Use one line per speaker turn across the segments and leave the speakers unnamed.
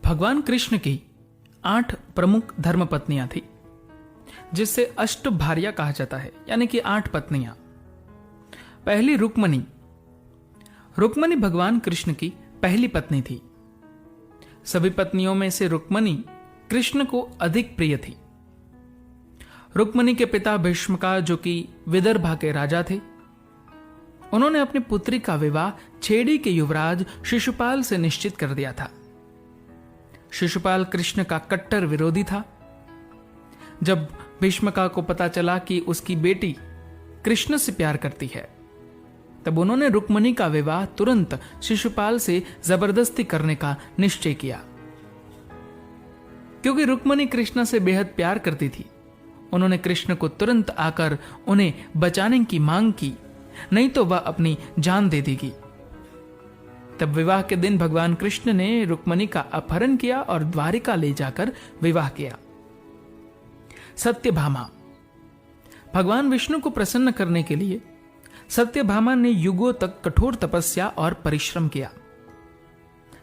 भगवान कृष्ण की 8 प्रमुख धर्मपत्नियां थी, जिससे अष्टभार्या कहा जाता है, यानी कि 8 पत्नियां। पहली रुक्मणी। रुक्मणी भगवान कृष्ण की पहली पत्नी थी। सभी पत्नियों में से रुक्मणी कृष्ण को अधिक प्रिय थी। रुक्मणी के पिता भीष्मका, जो कि विदर्भा के राजा थे, उन्होंने अपनी पुत्री का विवाह छेड़ी के युवराज शिशुपाल से निश्चित कर दिया था। शिशुपाल कृष्ण का कट्टर विरोधी था। जब भीष्मका को पता चला कि उसकी बेटी कृष्ण से प्यार करती है, तब उन्होंने रुक्मणी का विवाह तुरंत शिशुपाल से जबरदस्ती करने का निश्चय किया। क्योंकि रुक्मणी कृष्ण से बेहद प्यार करती थी, उन्होंने कृष्ण को तुरंत आकर उन्हें बचाने की मांग की, नहीं तो वह अपनी जान दे देगी। तब विवाह के दिन भगवान कृष्ण ने रुक्मणी का अपहरण किया और द्वारिका ले जाकर विवाह किया। सत्यभामा। भगवान विष्णु को प्रसन्न करने के लिए सत्यभामा ने युगों तक कठोर तपस्या और परिश्रम किया।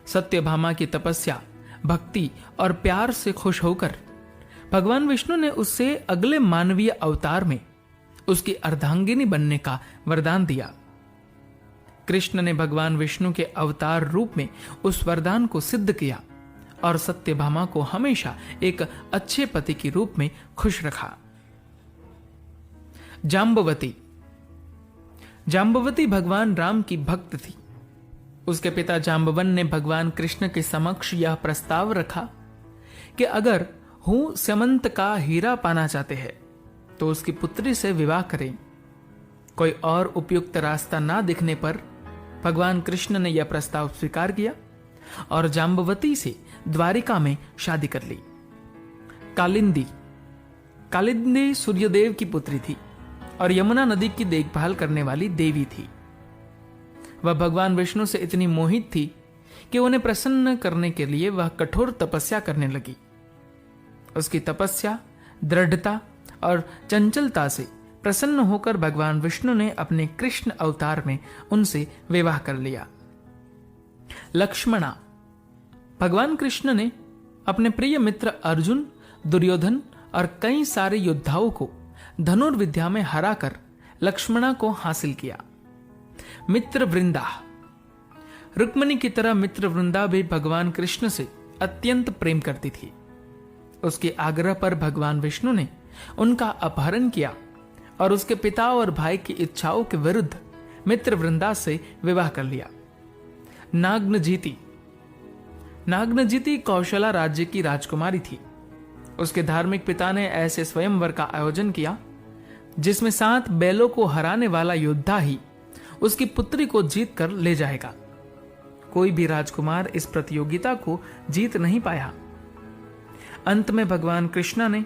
सत्यभामा की तपस्या, भक्ति और प्यार से खुश होकर भगवान विष्णु ने उससे अगले मानवीय अवतार में उसकी अर्धांगिनी बनने का वरदान दिया। कृष्ण ने भगवान विष्णु के अवतार रूप में उस वरदान को सिद्ध किया और सत्यभामा को हमेशा एक अच्छे पति के रूप में खुश रखा। जाम्बवती। जाम्बवती भगवान राम की भक्त थी। उसके पिता जाम्बवन ने भगवान कृष्ण के समक्ष यह प्रस्ताव रखा कि अगर हूं स्यमंत का हीरा पाना चाहते हैं तो उसकी पुत्री से विवाह करें। कोई और उपयुक्त रास्ता ना दिखने पर भगवान कृष्ण ने यह प्रस्ताव स्वीकार किया और जाम्बवती से द्वारिका में शादी कर ली। कालिंदी। कालिंदी सूर्यदेव की पुत्री थी और यमुना नदी की देखभाल करने वाली देवी थी। वह भगवान विष्णु से इतनी मोहित थी कि उन्हें प्रसन्न करने के लिए वह कठोर तपस्या करने लगी। उसकी तपस्या, दृढ़ता और चंचलता से प्रसन्न होकर भगवान विष्णु ने अपने कृष्ण अवतार में उनसे विवाह कर लिया। लक्ष्मणा। भगवान कृष्ण ने अपने प्रिय मित्र अर्जुन, दुर्योधन और कई सारे योद्धाओं को धनुर्विद्या में हराकर लक्ष्मणा को हासिल किया। मित्र वृंदा। रुक्मणी की तरह मित्र वृंदा भी भगवान कृष्ण से अत्यंत प्रेम करती थी। उसके आग्रह पर भगवान विष्णु ने उनका अपहरण किया और उसके पिता और भाई की इच्छाओं के विरुद्ध मित्र वृंदा से विवाह कर लिया। नाग्नजीति। नाग्नजीति कौशला राज्य की राजकुमारी थी। उसके धार्मिक पिता ने ऐसे स्वयंवर का आयोजन किया जिसमें 7 बैलों को हराने वाला योद्धा ही उसकी पुत्री को जीत कर ले जाएगा। कोई भी राजकुमार इस प्रतियोगिता को जीत नहीं पाया। अंत में भगवान कृष्ण ने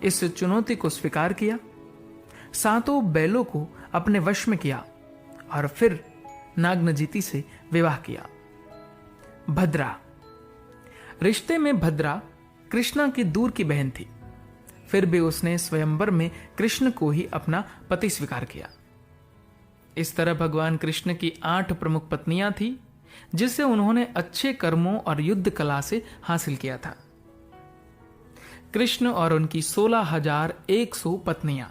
इस चुनौती को स्वीकार किया, 7 बैलों को अपने वश में किया और फिर नाग्नजीति से विवाह किया। भद्रा। रिश्ते में भद्रा कृष्णा की दूर की बहन थी, फिर भी उसने स्वयंवर में कृष्ण को ही अपना पति स्वीकार किया। इस तरह भगवान कृष्ण की 8 प्रमुख पत्नियां थी, जिसे उन्होंने अच्छे कर्मों और युद्ध कला से हासिल किया था। कृष्ण और उनकी 16,100 पत्नियां।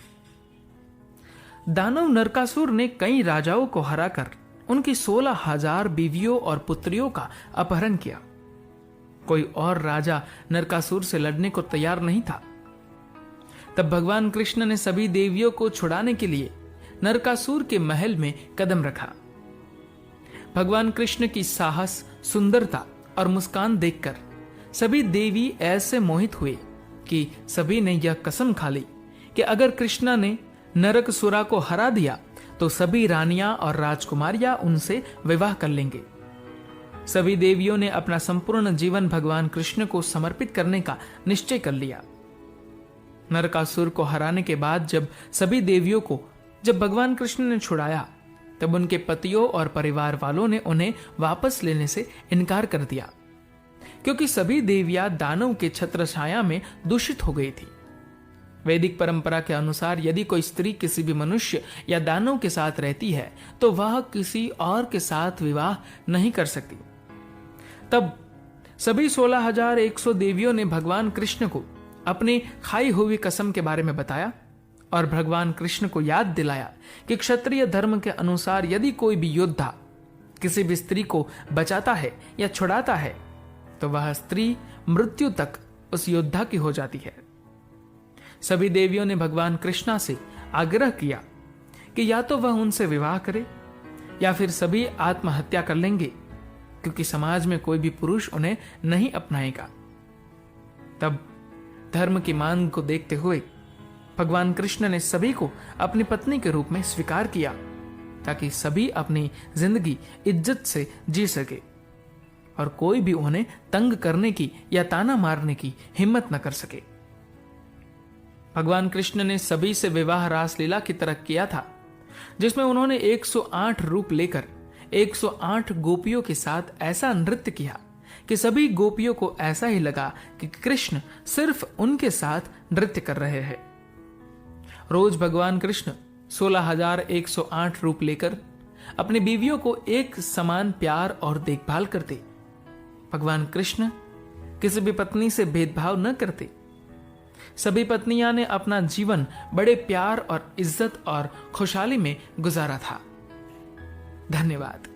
दानव नरकासुर ने कई राजाओं को हराकर उनकी 16,000 बीवियों और पुत्रियों का अपहरण किया। कोई और राजा नरकासुर से लड़ने को तैयार नहीं था। तब भगवान कृष्ण ने सभी देवियों को छुड़ाने के लिए नरकासुर के महल में कदम रखा। भगवान कृष्ण की साहस, सुंदरता और मुस्कान देखकर सभी देवी ऐसे मोहित हुए कि सभी ने यह कसम खा ली कि अगर कृष्णा ने नरकसुरा को हरा दिया तो सभी रानियां और राजकुमारियां उनसे विवाह कर लेंगे। सभी देवियों ने अपना संपूर्ण जीवन भगवान कृष्ण को समर्पित करने का निश्चय कर लिया। नरकासुर को हराने के बाद जब भगवान कृष्ण ने छुड़ाया, तब उनके पतियों और परिवार वालों ने उन्हें वापस लेने से इनकार कर दिया, क्योंकि सभी देवियां दानव के छत्रछाया में दूषित हो गई थी। वैदिक परंपरा के अनुसार यदि कोई स्त्री किसी भी मनुष्य या दानव के साथ रहती है तो वह किसी और के साथ विवाह नहीं कर सकती। तब सभी 16,100 देवियों ने भगवान कृष्ण को अपनी खाई हुई कसम के बारे में बताया और भगवान कृष्ण को याद दिलाया कि क्षत्रिय धर्म के अनुसार यदि कोई भी योद्धा किसी भी स्त्री को बचाता है या छुड़ाता है तो वह स्त्री मृत्यु तक उस योद्धा की हो जाती है। सभी देवियों ने भगवान कृष्णा से आग्रह किया कि या तो वह उनसे विवाह करे या फिर सभी आत्महत्या कर लेंगे, क्योंकि समाज में कोई भी पुरुष उन्हें नहीं अपनाएगा। तब धर्म की मांग को देखते हुए भगवान कृष्ण ने सभी को अपनी पत्नी के रूप में स्वीकार किया, ताकि सभी अपनी जिंदगी इज्जत से जी सके और कोई भी उन्हें तंग करने की या ताना मारने की हिम्मत न कर सके। भगवान कृष्ण ने सभी से विवाह रासलीला की तरह किया था, जिसमें उन्होंने 108 रूप लेकर 108 गोपियों के साथ ऐसा नृत्य किया कि सभी गोपियों को ऐसा ही लगा कि कृष्ण सिर्फ उनके साथ नृत्य कर रहे हैं। रोज भगवान कृष्ण 16,108 रूप लेकर अपनी बीवियों को एक समान प्यार और देखभाल करते। भगवान कृष्ण किसी भी पत्नी से भेदभाव न करते। सभी पत्नियां ने अपना जीवन बड़े प्यार और इज्जत और खुशहाली में गुजारा था। धन्यवाद।